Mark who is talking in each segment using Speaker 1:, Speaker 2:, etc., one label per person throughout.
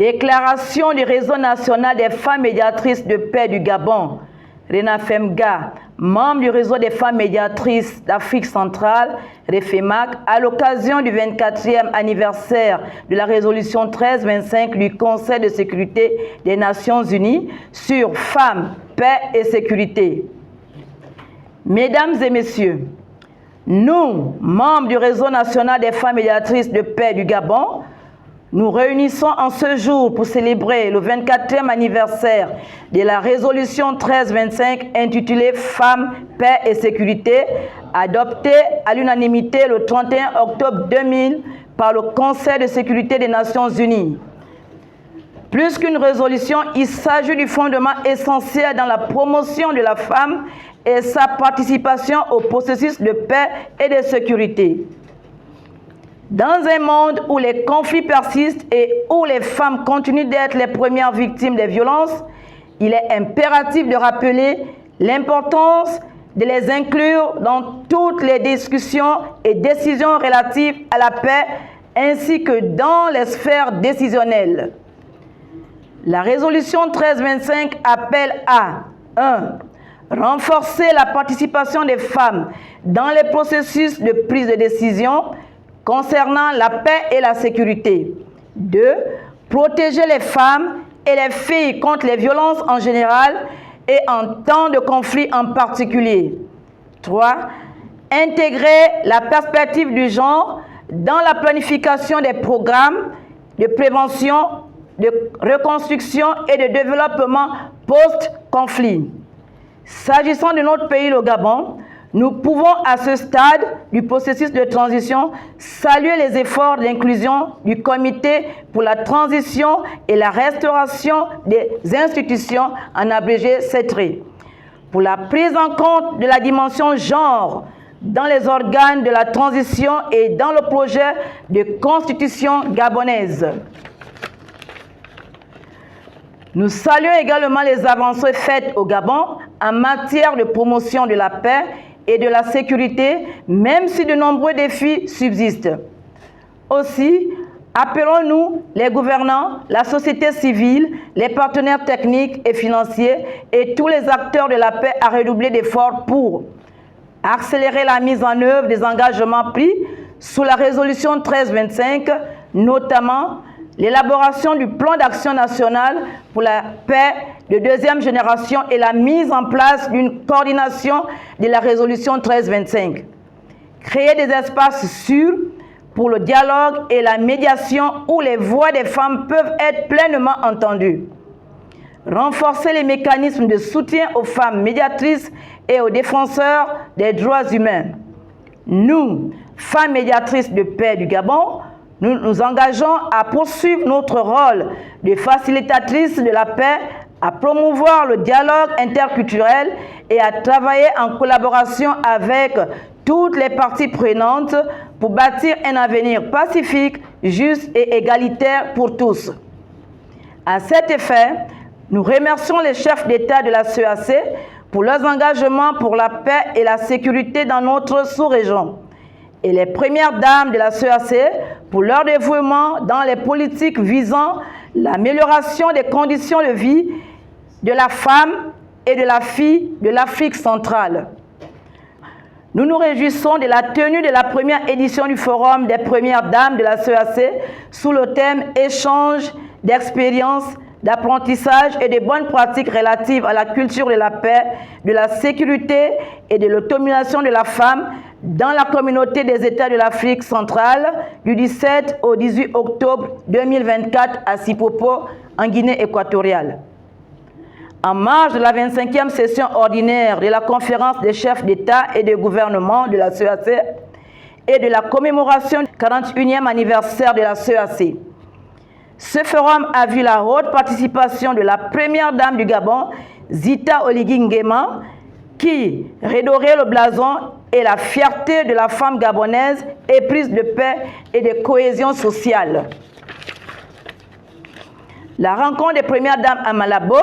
Speaker 1: Déclaration du Réseau national des femmes médiatrices de paix du Gabon, RENAFEMGA, membre du Réseau des femmes médiatrices d'Afrique centrale, REFEMAC, à l'occasion du 24e anniversaire de la résolution 1325 du Conseil de sécurité des Nations Unies sur femmes, paix et sécurité. Mesdames et messieurs, nous, membres du Réseau national des femmes médiatrices de paix du Gabon, nous réunissons en ce jour pour célébrer le 24e anniversaire de la résolution 1325 intitulée Femmes, paix et sécurité, adoptée à l'unanimité le 31 octobre 2000 par le Conseil de sécurité des Nations Unies. Plus qu'une résolution, il s'agit du fondement essentiel dans la promotion de la femme et sa participation au processus de paix et de sécurité. Dans un monde où les conflits persistent et où les femmes continuent d'être les premières victimes des violences, il est impératif de rappeler l'importance de les inclure dans toutes les discussions et décisions relatives à la paix ainsi que dans les sphères décisionnelles. La résolution 1325 appelle à 1. Renforcer la participation des femmes dans les processus de prise de décision concernant la paix et la sécurité. 2. Protéger les femmes et les filles contre les violences en général et en temps de conflit en particulier. 3. Intégrer la perspective du genre dans la planification des programmes de prévention, de reconstruction et de développement post-conflit. S'agissant de notre pays, le Gabon, nous pouvons à ce stade du processus de transition saluer les efforts d'inclusion du Comité pour la transition et la restauration des institutions, en abrégé CETRI, pour la prise en compte de la dimension genre dans les organes de la transition et dans le projet de constitution gabonaise. Nous saluons également les avancées faites au Gabon en matière de promotion de la paix et de la sécurité, même si de nombreux défis subsistent. Aussi, appelons-nous les gouvernants, la société civile, les partenaires techniques et financiers et tous les acteurs de la paix à redoubler d'efforts pour accélérer la mise en œuvre des engagements pris sous la résolution 1325, notamment l'élaboration du plan d'action national pour la paix de deuxième génération et la mise en place d'une coordination de la résolution 1325. Créer des espaces sûrs pour le dialogue et la médiation où les voix des femmes peuvent être pleinement entendues. Renforcer les mécanismes de soutien aux femmes médiatrices et aux défenseurs des droits humains. Nous, femmes médiatrices de paix du Gabon, nous nous engageons à poursuivre notre rôle de facilitatrice de la paix, à promouvoir le dialogue interculturel et à travailler en collaboration avec toutes les parties prenantes pour bâtir un avenir pacifique, juste et égalitaire pour tous. À cet effet, nous remercions les chefs d'État de la CEAC pour leurs engagements pour la paix et la sécurité dans notre sous-région, et les premières dames de la CEAC pour leur dévouement dans les politiques visant l'amélioration des conditions de vie de la femme et de la fille de l'Afrique centrale. Nous nous réjouissons de la tenue de la première édition du Forum des premières dames de la CEAC sous le thème « Échange d'expériences, d'apprentissage et de bonnes pratiques relatives à la culture de la paix, de la sécurité et de l'autonomisation de la femme dans la communauté des États de l'Afrique centrale du 17 au 18 octobre 2024 à Sipopo, en Guinée équatoriale. En marge de la 25e session ordinaire de la conférence des chefs d'État et de gouvernement de la CEAC et de la commémoration du 41e anniversaire de la CEAC. Ce forum a vu la haute participation de la première dame du Gabon, Zita Oligui Nguema, qui redorait le blason et la fierté de la femme gabonaise éprise de paix et de cohésion sociale. La rencontre des premières dames à Malabo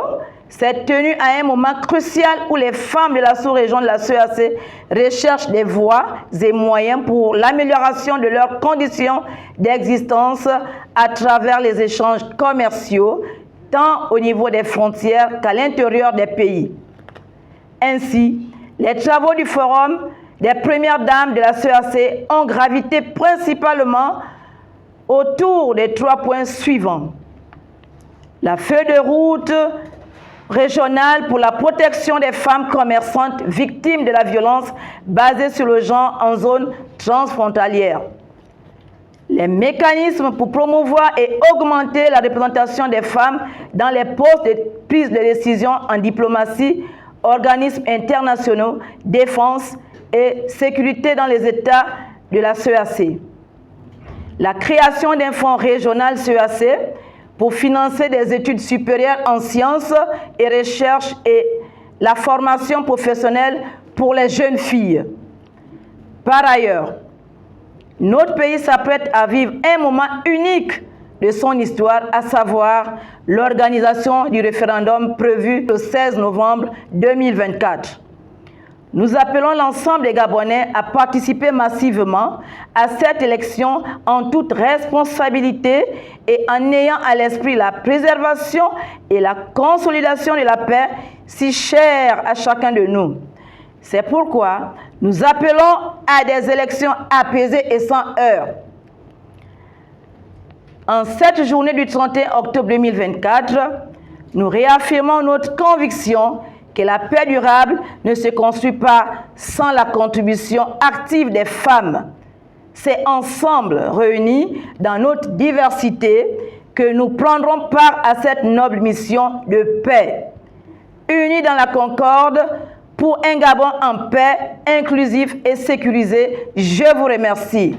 Speaker 1: s'est tenue à un moment crucial où les femmes de la sous-région de la CEAC recherchent des voies et moyens pour l'amélioration de leurs conditions d'existence à travers les échanges commerciaux, tant au niveau des frontières qu'à l'intérieur des pays. Ainsi, les travaux du Forum des premières dames de la CEAC ont gravité principalement autour des 3 points suivants. La feuille de route régionale pour la protection des femmes commerçantes victimes de la violence basée sur le genre en zone transfrontalière. Les mécanismes pour promouvoir et augmenter la représentation des femmes dans les postes de prise de décision en diplomatie, organismes internationaux, défense et sécurité dans les États de la CEAC. La création d'un fonds régional CEAC pour financer des études supérieures en sciences et recherche et la formation professionnelle pour les jeunes filles. Par ailleurs, notre pays s'apprête à vivre un moment unique de son histoire, à savoir l'organisation du référendum prévu le 16 novembre 2024. Nous appelons l'ensemble des Gabonais à participer massivement à cette élection en toute responsabilité et en ayant à l'esprit la préservation et la consolidation de la paix si chère à chacun de nous. C'est pourquoi nous appelons à des élections apaisées et sans heurts. En cette journée du 31 octobre 2024, nous réaffirmons notre conviction que la paix durable ne se construit pas sans la contribution active des femmes. C'est ensemble, réunis dans notre diversité, que nous prendrons part à cette noble mission de paix. Unis dans la concorde pour un Gabon en paix, inclusif et sécurisé, je vous remercie.